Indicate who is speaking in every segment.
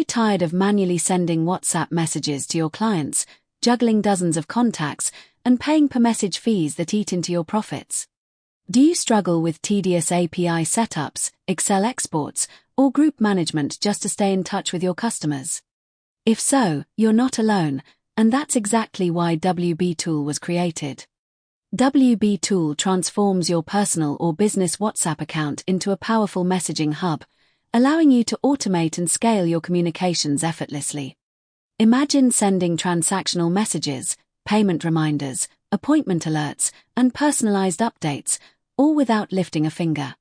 Speaker 1: tired of manually sending WhatsApp messages to your clients, juggling dozens of contacts, and paying per message fees that eat into your profits? Do you struggle with tedious API setups, Excel exports, or group management just to stay in touch with your customers? If so, you're not alone, and that's exactly why WbizTool was created. WbizTool transforms your personal or business WhatsApp account into a powerful messaging hub, allowing you to automate and scale your communications effortlessly. Imagine sending transactional messages, payment reminders, appointment alerts, and personalized updates, all without lifting a finger.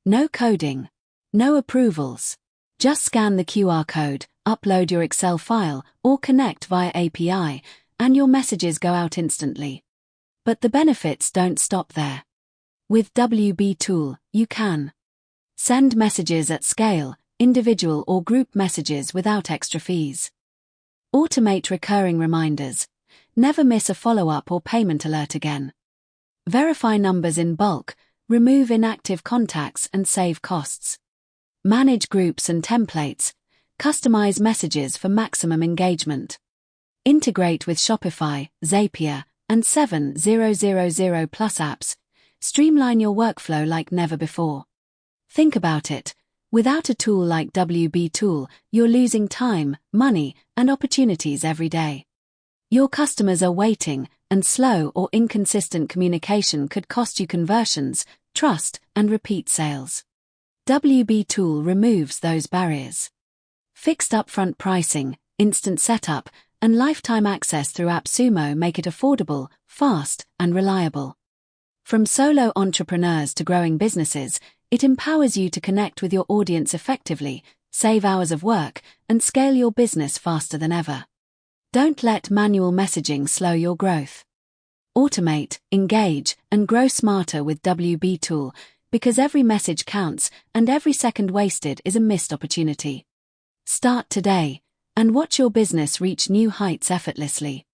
Speaker 1: No coding. No approvals. Just scan the QR code, upload your Excel file, or connect via API, and your messages go out instantly. But the benefits don't stop there. With WbizTool, you can send messages at scale, individual or group messages without extra fees. Automate recurring reminders. Never miss a follow-up or payment alert again. Verify numbers in bulk, remove inactive contacts and save costs. Manage groups and templates. Customize messages for maximum engagement. Integrate with Shopify, Zapier, and 7000+ apps. Streamline your workflow like never before. Think about it. Without a tool like WbizTool, you're losing time, money, and opportunities every day. Your customers are waiting, and slow or inconsistent communication could cost you conversions, trust, and repeat sales. WbizTool removes those barriers. Fixed upfront pricing, instant setup, and lifetime access through AppSumo make it affordable, fast, and reliable. From solo entrepreneurs to growing businesses, it empowers you to connect with your audience effectively, save hours of work, and scale your business faster than ever. Don't let manual messaging slow your growth. Automate, engage, and grow smarter with WbizTool, because every message counts, and every second wasted is a missed opportunity. Start today, and watch your business reach new heights effortlessly.